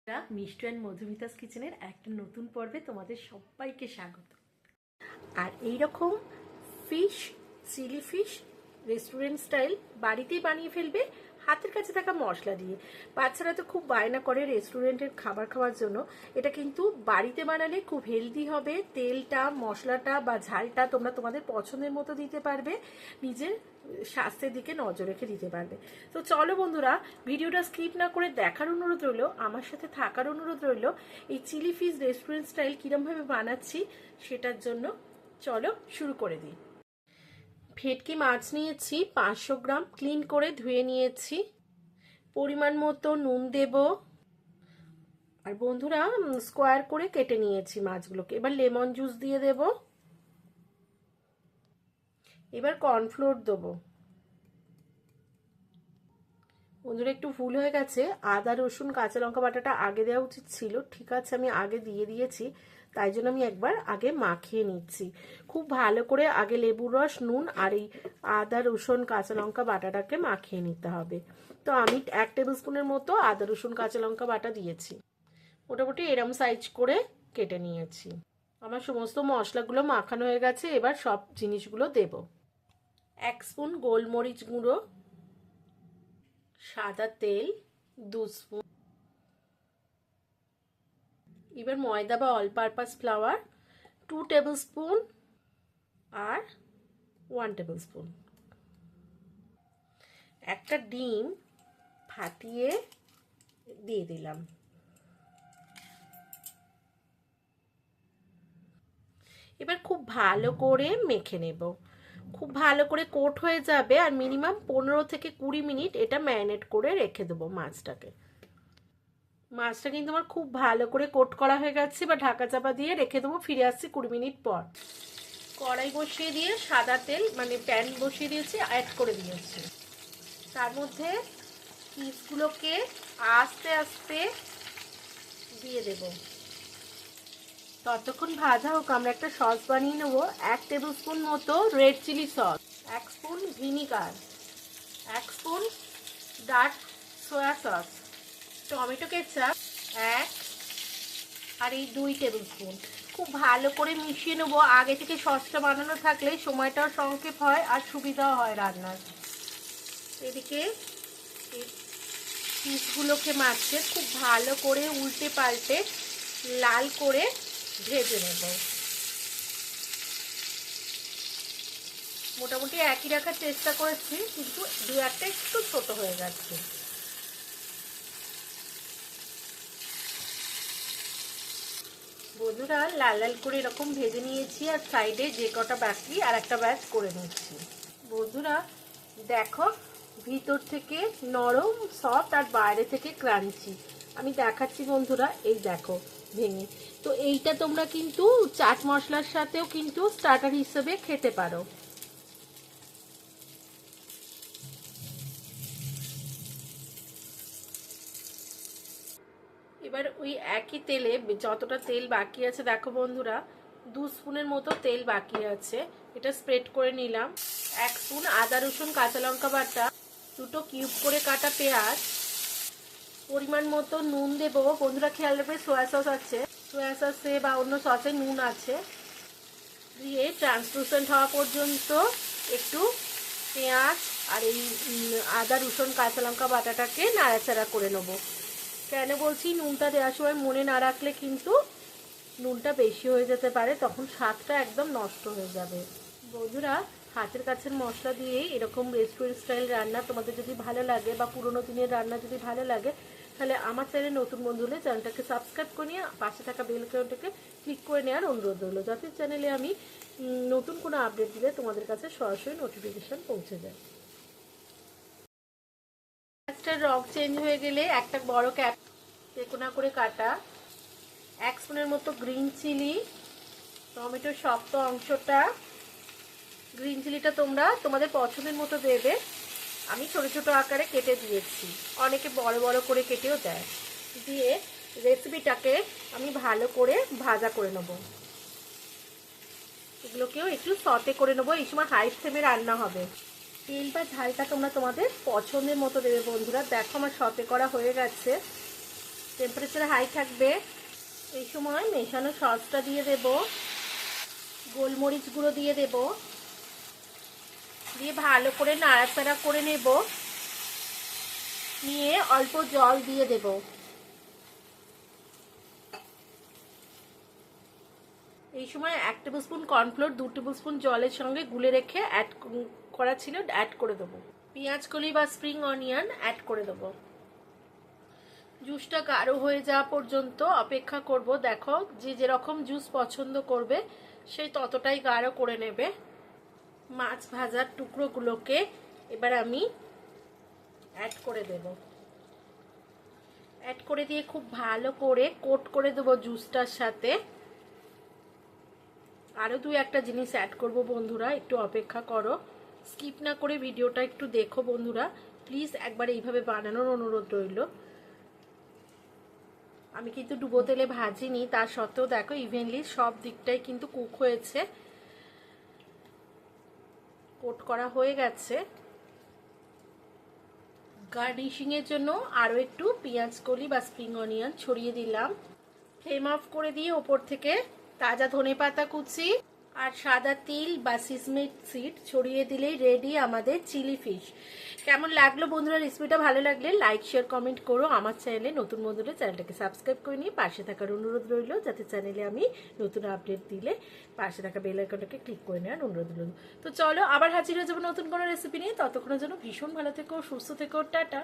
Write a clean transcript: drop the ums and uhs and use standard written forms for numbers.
Mishtu and Madhumita's কিচেনের একটা নতুন পর্বে তোমাদের সবাইকে স্বাগত। আর এইরকম fish, chilli fish restaurant style বাড়িতেই বানিয়ে ফেলবে হাতের কাছে থাকা মশলা দিয়ে। বাচ্চারা তো খুব বায়না করে রেস্টুরেন্টের খাবার খাওয়ার জন্য। এটা কিন্তু বাড়িতে বানালে খুব হেলদি হবে। তেলটা, মশলাটা বা ঝালটা তোমরা তোমাদের পছন্দের মতো দিতে পারবে, নিজের স্বাস্থ্যের দিকে নজর রেখে দিতে পারবে। তো চলো বন্ধুরা, ভিডিওটা স্কিপ না করে দেখার অনুরোধ রইল, আমার সাথে থাকার অনুরোধ রইল। এই চিলি ফিশ রেস্টুরেন্ট স্টাইল কিরমভাবে বানাচ্ছি সেটার জন্য চলো শুরু করে দিই। ভেটকি মাছ নিয়েছি 500 গ্রাম, ক্লিন করে ধুয়ে নিয়েছি। পরিমাণ মতো নুন দেব। আর বন্ধুরা, স্কোয়ার করে কেটে নিয়েছি মাছগুলোকে। এবার লেমন জুস দিয়ে দেব। এবার কর্নফ্লোর দেবো। বন্ধুরা, একটু ভুল হয়ে গেছে, আদা রসুন কাঁচা লঙ্কা বাটাটা আগে দেওয়া উচিত ছিল। ঠিক আছে, আমি আগে দিয়ে দিয়েছি, তাই জন্য আমি একবার আগে মাখিয়ে নিচ্ছি। খুব ভালো করে আগে লেবুর রস, নুন আর এই আদা রসুন কাঁচা লঙ্কা বাটাটাকে মাখিয়ে নিতে হবে। তো আমি 1 টেবিল স্পুনের মতো আদা রসুন কাঁচা লঙ্কা বাটা দিয়েছি। মোটামুটি এরম সাইজ করে কেটে নিয়েছি। আমার সমস্ত মশলাগুলো মাখানো হয়ে গেছে। এবার সব জিনিসগুলো দেব। 1 স্পুন গোলমরিচ গুঁড়ো, সাদা তেল 2 স্পুন, এবার ময়দা বা all purpose flour 2 tablespoon আর 1 টেবিল স্পুন। একটা ডিম ফাটিয়ে দিয়ে দিলাম। এবার খুব ভালো করে মেখে নেব। খুব ভালো করে কোট হয়ে যাবে। আর মিনিমাম 15 থেকে 20 মিনিট এটা ম্যারিনেট করে রেখে দেবো মাছটাকে। মাছটা কিন্তু আমার খুব ভালো করে কোট করা হয়ে গেছে। বা ঢাকা চাপা দিয়ে রেখে দেবো। ফিরে আসছি 20 মিনিট পর। কড়াই বসিয়ে দিয়ে সাদা তেল, মানে প্যান বসিয়ে দিয়েছি, অ্যাড করে দিয়েছি। তার মধ্যে পিসগুলোকে আস্তে আস্তে দিয়ে দেব। ততক্ষণ ভাজা হোক, আমরা একটা সস বানিয়ে নেবো। 1 টেবিল স্পুন মতো red chilli sauce, 1 spoon vinegar, 1 spoon dark soya sauce, tomato ketchup 1 আর এই 2 টেবিল স্পুন। খুব ভালো করে মিশিয়ে নেবো। আগে থেকে সসটা বানানো থাকলে সময়টাও সংক্ষেপ হয় আর সুবিধাও হয় রান্নার। এদিকে পিসগুলোকে মাছে খুব ভালো করে উল্টে পাল্টে লাল করে ভেজে নেব। মোটামুটি একই রাখার চেষ্টা করেছি, কিন্তু 2-1টা একটু ছোট হয়ে যাচ্ছে। বন্ধুরা, লাল লাল করে এরকম ভেজে নিয়েছি। আর সাইডে যে কটা বাকি আর একটা ব্যাচ করে নিচ্ছি। বন্ধুরা দেখো, ভিতর থেকে নরম সফট আর বাইরে থেকে ক্রাঞ্চি। আমি দেখাচ্ছি বন্ধুরা, এই দেখো ভেঙে। তো এইটা তোমরা কিন্তু চাট মশলার সাথেও কিন্তু স্টার্টার হিসেবে খেতে পারো। এবার ওই একই তেলে যতটা তেল বাকি আছে, দেখো বন্ধুরা 2 স্পুনের মতো তেল বাকি আছে, এটা স্প্রেড করে নিলাম। 1 স্পুন আদা রসুন কাঁচা লঙ্কা বাটা, 2টো কিউব করে কাটা পেঁয়াজ, পরিমাণ মতো নুন দেবো। বন্ধুরা খেয়াল রাখবে, সয়া সস আছে, সয়া সসে বা অন্য সসে নুন আছে। দিয়ে ট্রান্সলুসেন্ট হওয়া পর্যন্ত একটু পেঁয়াজ আর এই আদা রসুন কাঁচা লঙ্কা বাটাটাকে নাড়াচাড়া করে নেবো। কেন বলছি, নুনটা দেওয়ার সময় মনে না রাখলে কিন্তু নুনটা বেশি হয়ে যেতে পারে, তখন স্বাদটা একদম নষ্ট হয়ে যাবে। বন্ধুরা, হাতের কাছের মশলা দিয়েই এরকম রেস্টুরেন্ট স্টাইল রান্না তোমাদের যদি ভালো লাগে বা পুরোনো দিনের রান্না যদি ভালো লাগে, তাহলে আমার চ্যানেলে নতুন বন্ধু হলে চ্যানেলটাকে সাবস্ক্রাইব করে নিয়ে পাশে থাকা বেল আইকনটাকে ক্লিক করে নেওয়ার অনুরোধ রইল, যাতে চ্যানেলে আমি নতুন কোনো আপডেট দিলে তোমাদের কাছে সরাসরি নোটিফিকেশান পৌঁছে যায়। পেঁয়াজটার রং চেঞ্জ হয়ে গেলে একটা বড় ক্যাপ তেকোনা করে কাটা, 1 স্পুনের মতো গ্রিন চিলি, টমেটোর শক্ত অংশটা, গ্রিন চিলিটা তোমরা তোমাদের পছন্দের মতো দেবে। আমি ছোট ছোট আকারে কেটে দিয়েছি, অনেকে বড় বড় করে কেটেও দেয়। দিয়ে রেসিপিটাকে আমি ভালো করে ভাজা করে নেব। এগুলোকেও একটু সটে করে নেবো। এই সময় হাই ফ্লেমে রান্না হবে। তেল বা ঝালটা তোমরা তোমাদের পছন্দের মতো দেবে। বন্ধুরা দেখো, আমার সটে করা হয়ে গেছে। টেম্পারেচার হাই থাকবে। এই সময় মেশানো সসটা দিয়ে দেব, গোলমরিচ গুঁড়ো দিয়ে দেব, দিয়ে ভালো করে নাড়াচাড়া করে নেব, নিয়ে অল্প জল দিয়ে দেব। এই সময় 1 table spoon cornflour 2 table spoon জলের সঙ্গে গুলে রেখে অ্যাড করা ছিল, অ্যাড করে দেবো। পেঁয়াজ কলি বা স্প্রিং অনিয়ন অ্যাড করে দেবো। জুসটা গাঢ় হয়ে যাওয়া পর্যন্ত অপেক্ষা করব। দেখো, যে যেরকম জুস পছন্দ করবে সেই ততটাই গাঢ় করে নেবে। মাছ ভাজার টুকরোগুলোকে এবার আমি অ্যাড করে দেব। অ্যাড করে দিয়ে খুব ভালো করে কোট করে দেবো জুসটার সাথে। আরও 2-1টা জিনিস অ্যাড করব বন্ধুরা, একটু অপেক্ষা করো, স্কিপ না করে ভিডিওটা একটু দেখো বন্ধুরা। প্লিজ একবার এইভাবে বানানোর অনুরোধ রইল। আমি কিন্তু ডুবো তেলে ভাজিনি, তার সত্ত্বেও দেখো ইভেনলি সব দিকটাই কিন্তু কুক হয়েছে, কোট করা হয়ে গেছে। গার্নিশিং এর জন্য আরও একটু পেঁয়াজ কলি বা স্প্রিং অনিয়ন ছড়িয়ে দিলাম। ফ্লেম অফ করে দিয়ে ওপর থেকে তাজা ধনেপাতা কুচি আর সাদা তিল বা সিসমি সিড ছড়িয়ে দিলেই রেডি আমাদের চিলি ফিশ। কেমন লাগলো বন্ধুরা রেসিপিটা? ভালো লাগলে লাইক শেয়ার কমেন্ট করো। আমার চ্যানেলে নতুন বন্ধুরা চ্যানেলটাকে সাবস্ক্রাইব করে নিয়ে পাশে থাকার অনুরোধ রইল, যাতে চ্যানেলে আমি নতুন আপডেট দিলে পাশে থাকা বেল আইকনটাকে ক্লিক করে নেওয়ার অনুরোধ রইল। তো চলো আবার হাজির হয়ে যাবো নতুন কোনো রেসিপি নিয়ে। ততক্ষণের জন্য ভীষণ ভালো থেকো, সুস্থ থেকো, টাটা।